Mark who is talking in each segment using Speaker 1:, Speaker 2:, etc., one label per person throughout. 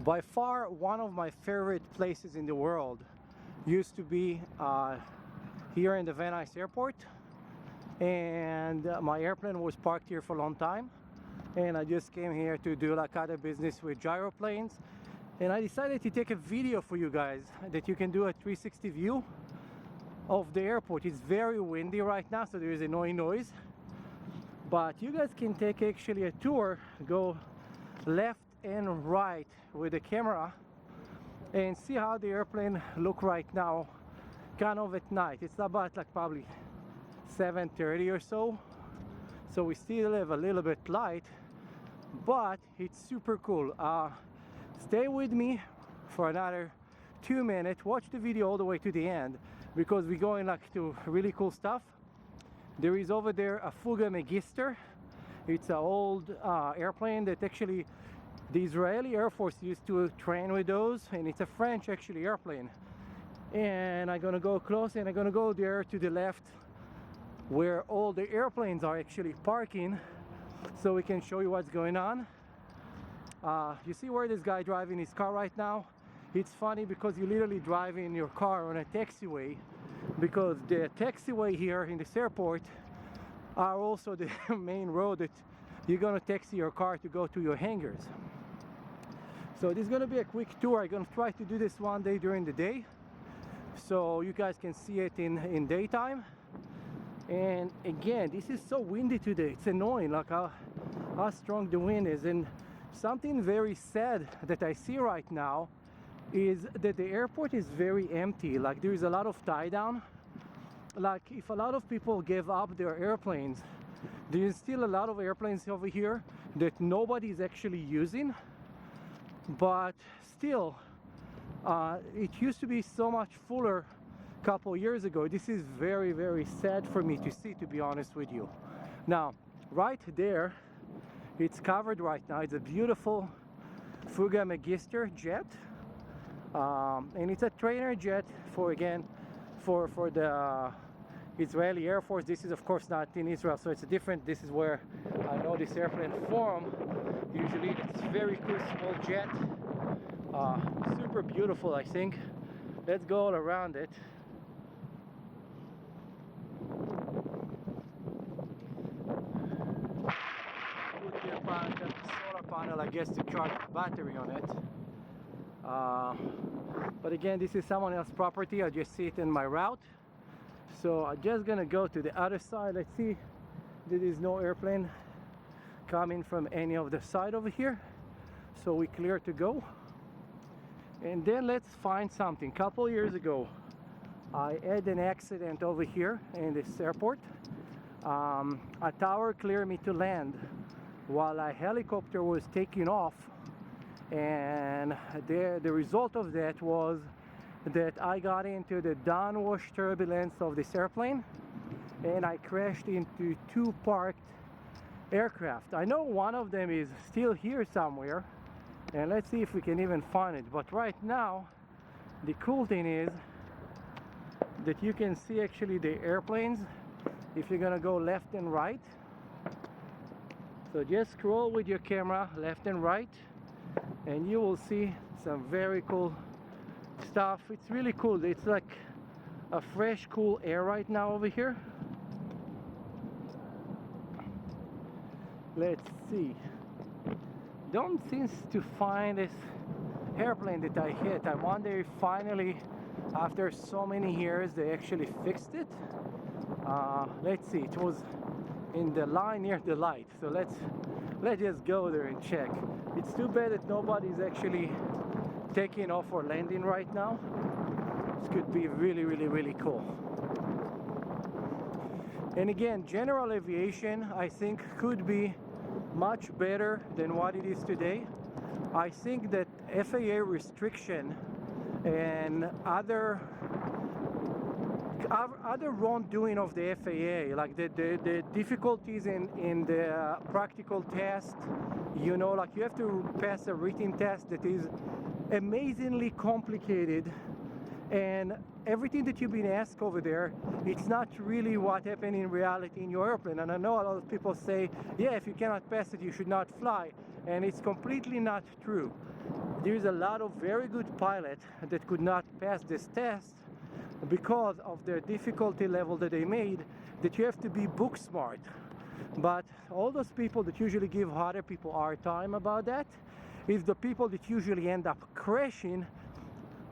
Speaker 1: By far one of my favorite places in the world used to be here in the Van Nuys Airport, and my airplane was parked here for a long time, and I just came here to do like other business with gyroplanes, and I decided to take a video for you guys that you can do a 360 view of the airport. It's very windy right now, so there is annoying noise, but you guys can take actually a tour, go left and right with the camera and see how the airplane look right now, kind of at night. It's about like probably 7:30 or so, so we still have a little bit light, but it's super cool. Stay with me for another 2 minutes, watch the video all the way to the end, because we're going like to really cool stuff. There is over there a Fuga Magister. It's an old airplane that actually the Israeli Air Force used to train with those, and it's a French actually airplane. And I'm gonna go close, and I'm gonna go there to the left where all the airplanes are actually parking, so we can show you what's going on. You see where this guy driving his car right now? It's funny because you literally drive in your car on a taxiway, because the taxiway here in this airport are also the main road that you're gonna taxi your car to go to your hangars. So this is gonna be a quick tour. I'm gonna try to do this one day during the day, so you guys can see it in daytime. And again, this is so windy today, it's annoying, like how strong the wind is. And something very sad that I see right now is that the airport is very empty. Like there is a lot of tie down. Like if a lot of people gave up their airplanes, there is still a lot of airplanes over here that nobody is actually using. But still, it used to be so much fuller a couple years ago. This is very, very sad for me to see, to be honest with you. Now, right there, it's covered right now. It's a beautiful Fuga Magister jet, and it's a trainer jet for the Israeli Air Force. This is of course not in Israel, so it's a different. This is where I know this airplane from. Usually it's very cool small jet, super beautiful. I think let's go all around it. Put the solar panel, I guess, to charge the battery on it. But again, this is someone else's property. I just see it in my route, so I'm just gonna go to the other side. Let's see, there is no airplane coming from any of the side over here, so we clear to go. And then let's find something. Couple years ago I had an accident over here in this airport. A tower cleared me to land while a helicopter was taking off, and the result of that was that I got into the downwash turbulence of this airplane, and I crashed into two parked aircraft. I know one of them is still here somewhere, and let's see if we can even find it. But right now, the cool thing is that you can see actually the airplanes if you're gonna go left and right. So just scroll with your camera left and right, and you will see some very cool stuff. It's really cool. It's like a fresh, cool air right now over here. Let's see. Don't seem to find this airplane that I hit. I wonder if finally, after so many years, they actually fixed it. Let's see. It was in the line near the light, so let's just go there and check. It's too bad that nobody's actually taking off or landing right now. This could be really, really, really cool. And again, general aviation, I think, could be much better than what it is today. I think that FAA restriction and other wrongdoing of the FAA, like the difficulties in the practical test, you know, like you have to pass a written test that is amazingly complicated, and everything that you've been asked over there, it's not really what happened in reality in your airplane. And I know a lot of people say, yeah, if you cannot pass it, you should not fly. and it's completely not true. There's a lot of very good pilots that could not pass this test because of their difficulty level that they made, that you have to be book smart. But all those people that usually give other people a hard time about that is the people that usually end up crashing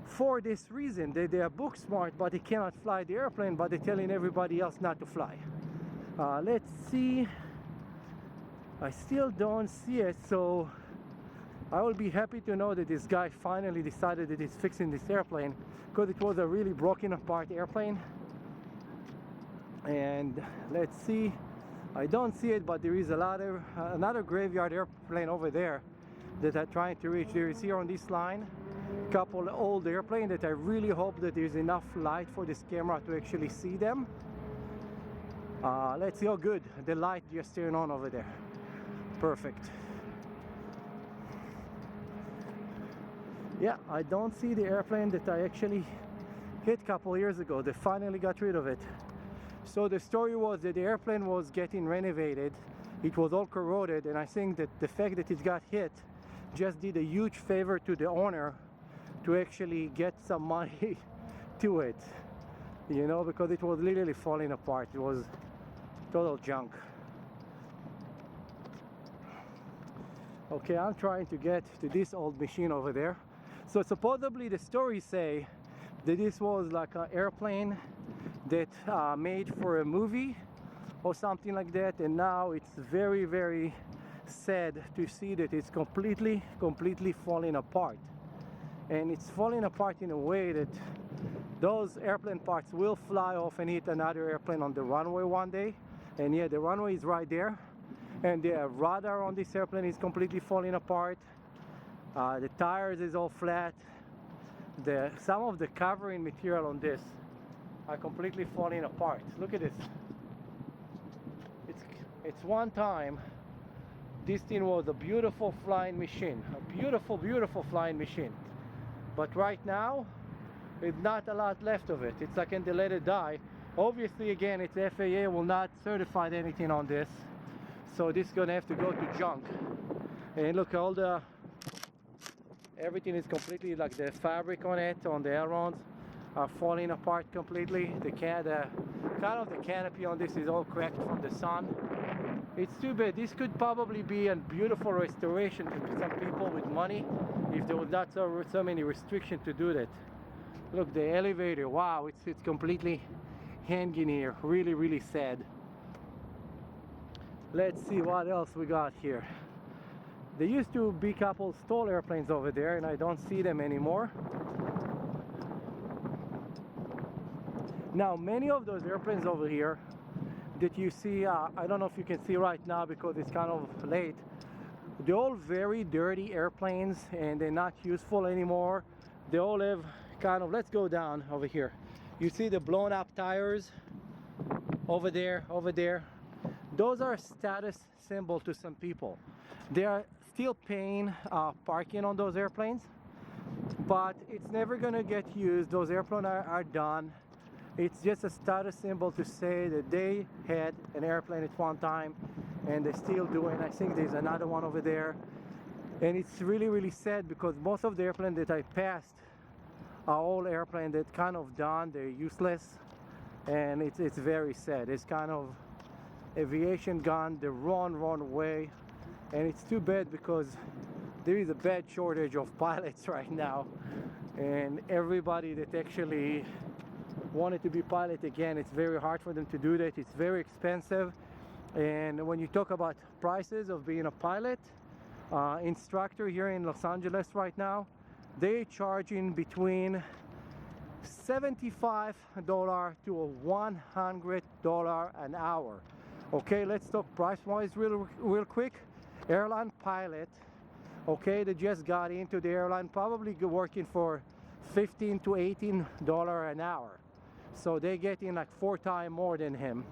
Speaker 1: for this reason. They are book smart, but they cannot fly the airplane, but they're telling everybody else not to fly. Let's see. I still don't see it, so I will be happy to know that this guy finally decided that he's fixing this airplane, because it was a really broken apart airplane. And let's see, I don't see it, but there is another graveyard airplane over there that I'm trying to reach. There is here on this line a couple old airplanes that I really hope that there's enough light for this camera to actually see them. Let's see. Oh good, the light just turned on over there. Perfect. Yeah, I don't see the airplane that I actually hit a couple years ago. They finally got rid of it. So the story was that the airplane was getting renovated. It was all corroded, and I think that the fact that it got hit just did a huge favor to the owner to actually get some money to it, you know, because it was literally falling apart. It was total junk. Okay, I'm trying to get to this old machine over there. So supposedly the stories say that this was like an airplane that made for a movie or something like that, and now it's very, very sad to see that it's completely falling apart. And it's falling apart in a way that those airplane parts will fly off and hit another airplane on the runway one day. And yeah, the runway is right there, and the radar on this airplane is completely falling apart. The tires is all flat. Some of the covering material on this are completely falling apart. Look at this. It's one time this thing was a beautiful flying machine, a beautiful flying machine. But right now, there's not a lot left of it. It's like, and they let it die. Obviously, again, it's FAA will not certify anything on this, so this is gonna have to go to junk. And look, everything is completely, like the fabric on it, on the ailerons, are falling apart completely. The kind of the canopy on this is all cracked from the sun. It's too bad. This could probably be a beautiful restoration to some people with money if there was not so many restrictions to do that. Look, the elevator, wow, it's completely hanging here. Really sad. Let's see what else we got here. There used to be a couple stall airplanes over there, and I don't see them anymore. Now, many of those airplanes over here that you see, I don't know if you can see right now because it's kind of late, they're all very dirty airplanes and they're not useful anymore. They all have kind of, let's go down over here. You see the blown up tires over there. Those are status symbol to some people. They are still paying parking on those airplanes, but it's never gonna get used. Those airplanes are done. It's just a status symbol to say that they had an airplane at one time and they still do. And I think there's another one over there, and it's really sad because most of the airplanes that I passed are all airplanes that kind of done, they're useless, and it's very sad. It's kind of aviation gone the wrong way, and it's too bad because there is a bad shortage of pilots right now, and everybody that actually wanted to be pilot again, it's very hard for them to do that. It's very expensive, and when you talk about prices of being a pilot, instructor here in Los Angeles right now, they're charging between $75 to $100 an hour. Okay, let's talk price wise real quick. Airline pilot, okay, they just got into the airline, probably working for $15 to $18 an hour. So they're getting like 4 times more than him,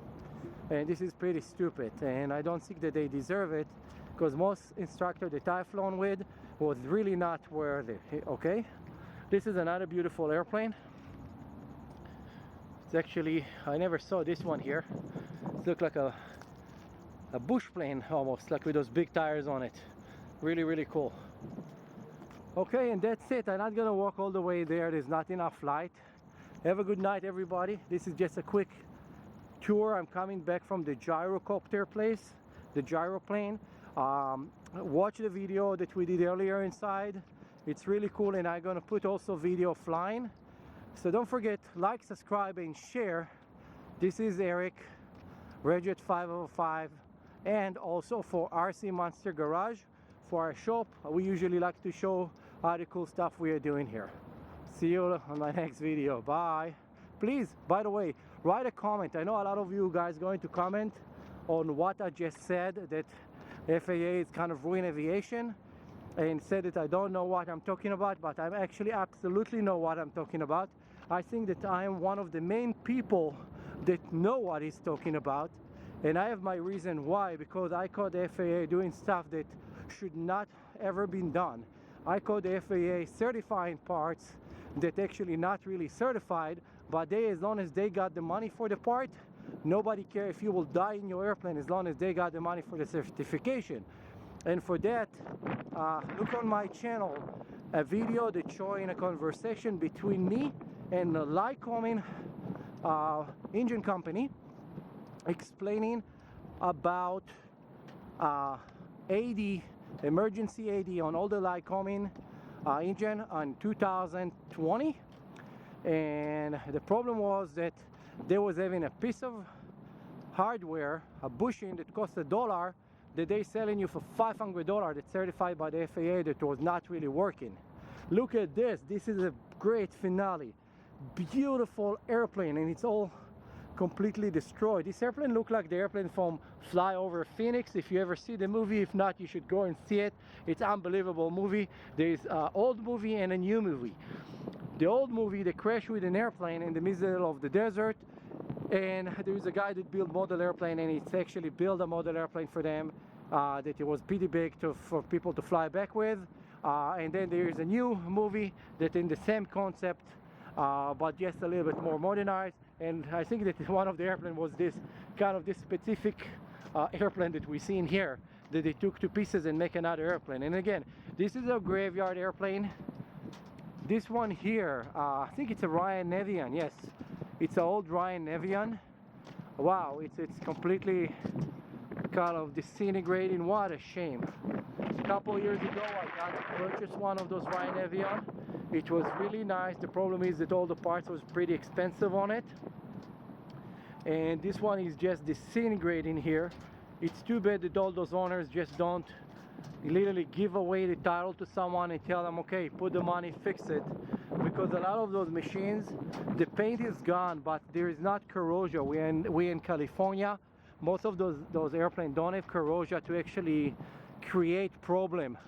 Speaker 1: and this is pretty stupid, and I don't think that they deserve it, because most instructors that I've flown with was really not worthy. Okay, this is another beautiful airplane. It's actually, I never saw this one here. It looks like a bush plane almost, like with those big tires on it. Really, really cool. Okay, and that's it. I'm not gonna walk all the way there. There's not enough light. Have a good night, everybody. This is just a quick tour. I'm coming back from the gyrocopter place, the gyroplane. Watch the video that we did earlier inside. It's really cool, and I'm gonna put also video flying. So don't forget, like, subscribe, and share. This is Eric, Regjet 505, and also for RC Monster Garage, for our shop. We usually like to show all the cool stuff we are doing here. See you on my next video. Bye. Please, by the way, write a comment. I know a lot of you guys going to comment on what I just said, that FAA is kind of ruining aviation, and said that I don't know what I'm talking about, but I actually absolutely know what I'm talking about. I think that I am one of the main people that know what he's talking about, and I have my reason why, because I caught the FAA doing stuff that should not ever been done. I caught the FAA certifying parts that actually not really certified, but they, as long as they got the money for the part, nobody cares if you will die in your airplane, as long as they got the money for the certification. And for that, look on my channel, a video that's showing a conversation between me and the Lycoming engine company, explaining about AD, emergency AD on all the Lycoming engine on 2020. And the problem was that they was having a piece of hardware, a bushing that cost $1, that they selling you for $500 that's certified by the FAA, that was not really working. Look at this. This is a great finale. Beautiful airplane, and it's all completely destroyed. This airplane looked like the airplane from Fly Over Phoenix. If you ever see the movie, if not, you should go and see it. It's an unbelievable movie. There's an old movie and a new movie. The old movie, they crash with an airplane in the middle of the desert, and there's a guy that built model airplane, and it's actually built a model airplane for them that it was pretty big for people to fly back with. And then there's a new movie that in the same concept, but just a little bit more modernized. And I think that one of the airplane was this kind of this specific airplane that we see in here, that they took to pieces and make another airplane. And again, this is a graveyard airplane. This one here, I think it's a Ryan Nevian. Yes, it's an old Ryan Nevian. Wow, it's completely kind of disintegrating. What a shame. A couple years ago, I got to purchase one of those Ryan Nevian. It was really nice. The problem is that all the parts was pretty expensive on it, and this one is just disintegrating here. It's too bad that all those owners just don't literally give away the title to someone and tell them, okay, put the money, fix it. Because a lot of those machines, the paint is gone, but there is not corrosion. We in California, most of those airplanes don't have corrosion to actually create problem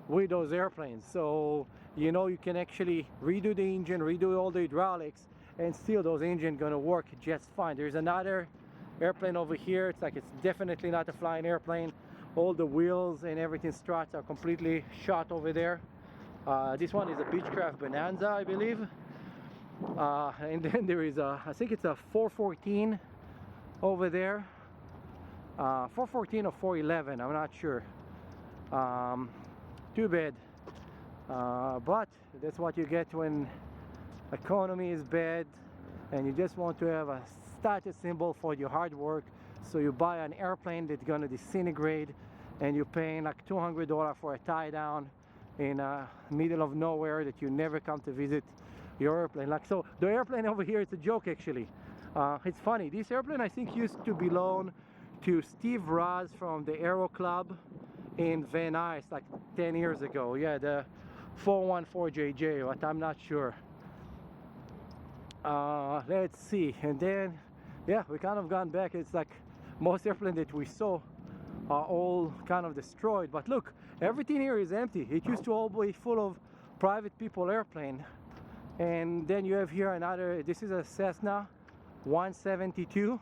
Speaker 1: with those airplanes. So you know, you can actually redo the engine, redo all the hydraulics, and still those engines gonna work just fine. There's another airplane over here. It's like, it's definitely not a flying airplane. All the wheels and everything, struts are completely shot over there. This one is a Beechcraft Bonanza, I believe. And then there is a, I think it's a 414 over there. 414 or 411, I'm not sure. Too bad. But that's what you get when economy is bad and you just want to have a status symbol for your hard work. So you buy an airplane that's gonna disintegrate, and you're paying like $200 for a tie down in middle of nowhere that you never come to visit your airplane. Like, so the airplane over here, it's a joke actually. It's funny. This airplane I think used to belong to Steve Ross from the Aero Club in Van Nuys like 10 years ago. Yeah, the 414JJ, but I'm not sure. Let's see. And then yeah, we kind of gone back. It's like most airplanes that we saw are all kind of destroyed, but look, everything here is empty. It used to all be full of private people airplane. And then you have here another, this is a Cessna 172.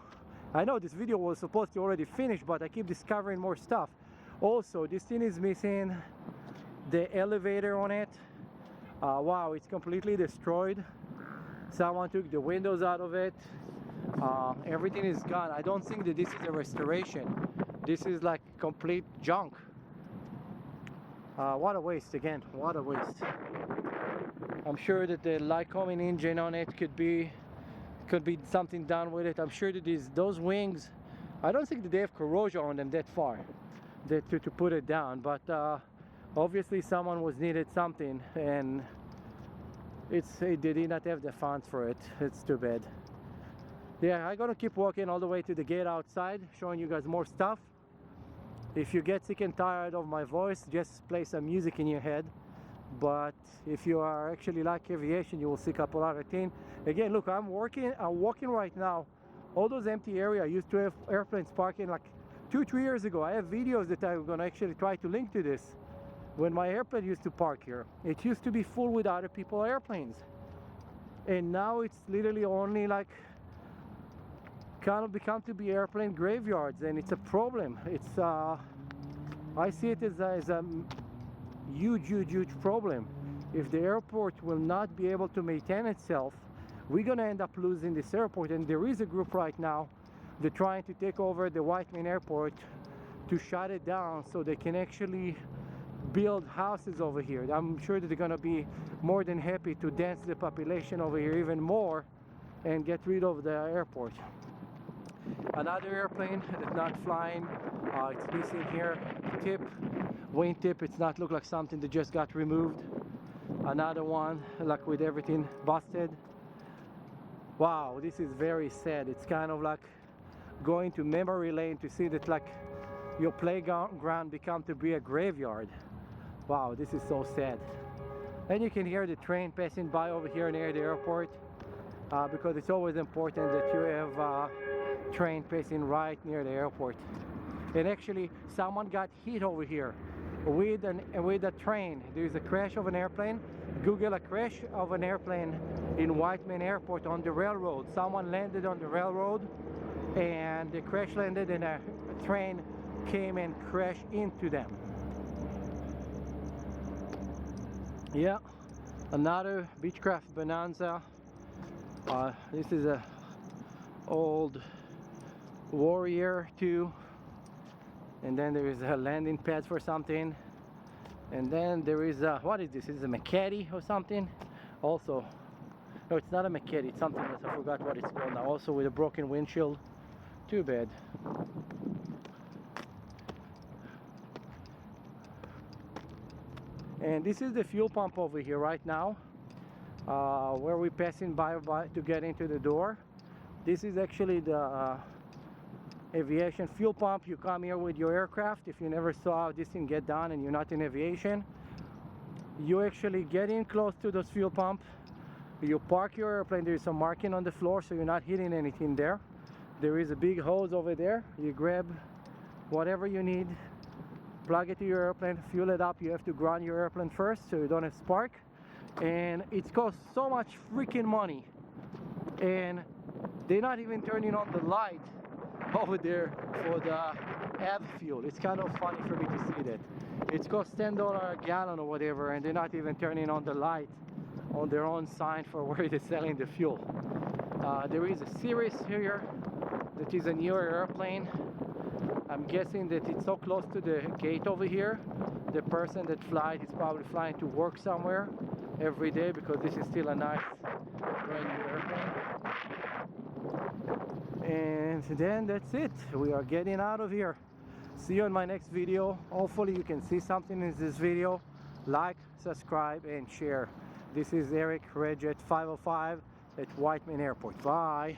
Speaker 1: I know this video was supposed to already finish, but I keep discovering more stuff. Also, this thing is missing the elevator on it. Wow, it's completely destroyed. Someone took the windows out of it. Everything is gone. I don't think that this is a restoration. This is like complete junk. What a waste again, what a waste. I'm sure that the Lycoming engine on it could be something done with it. I'm sure that those wings, I don't think that they have corrosion on them that far to put it down, but obviously someone was needed something, and they did not have the funds for it. It's too bad. Yeah, I'm gonna keep walking all the way to the gate outside, showing you guys more stuff. If you get sick and tired of my voice, just play some music in your head. But if you are actually like aviation, you will see a couple other things. Again, look, I'm walking right now. All those empty areas, I used to have airplanes parking like 2-3 years ago. I have videos that I'm gonna actually try to link to this. When my airplane used to park here, it used to be full with other people's airplanes. And now it's literally only like kind of become to be airplane graveyards, and it's a problem. It's I see it as a huge problem. If the airport will not be able to maintain itself, we're gonna end up losing this airport. And there is a group right now, they're trying to take over the Whiteman Airport to shut it down so they can actually build houses over here. I'm sure that they're gonna be more than happy to dance the population over here even more and get rid of the airport. Another airplane that's not flying, it's missing here, the tip, wing tip. It's not look like something that just got removed. Another one, like with everything busted. Wow, this is very sad. It's kind of like going to memory lane to see that like your playground become to be a graveyard. Wow, this is so sad. And you can hear the train passing by over here near the airport, because it's always important that you have train passing right near the airport. And actually someone got hit over here with a train. There's a crash of an airplane. Google a crash of an airplane in Whiteman Airport on the railroad. Someone landed on the railroad and the crash landed and a train came and crashed into them. Yeah, another Beechcraft Bonanza. This is a old Warrior 2, and then there is a landing pad for something, and then there is a, what is this? Is it a McCaddy or something? Also, no, it's not a McCaddy, it's something else. I forgot what it's called now. Also with a broken windshield. Too bad. And this is the fuel pump over here right now, where we're passing by to get into the door. This is actually the aviation fuel pump. You come here with your aircraft. If you never saw how this thing get done and you're not in aviation, you actually get in close to those fuel pump. You park your airplane. There is some marking on the floor so you're not hitting anything there. There is a big hose over there. You grab whatever you need, plug it to your airplane, fuel it up. You have to ground your airplane first so you don't have spark, and it costs so much freaking money, and they're not even turning on the light over there for the av fuel. It's kind of funny for me to see that. It costs $10 a gallon or whatever, and they're not even turning on the light on their own sign for where they're selling the fuel. There is a series here that is a newer airplane. I'm guessing that it's so close to the gate over here. The person that flies is probably flying to work somewhere every day, because this is still a nice brand new airplane. And then that's it. We are getting out of here. See you in my next video. Hopefully you can see something in this video. Like, subscribe, and share. This is Eric, Redjet 505 at Whiteman Airport. Bye.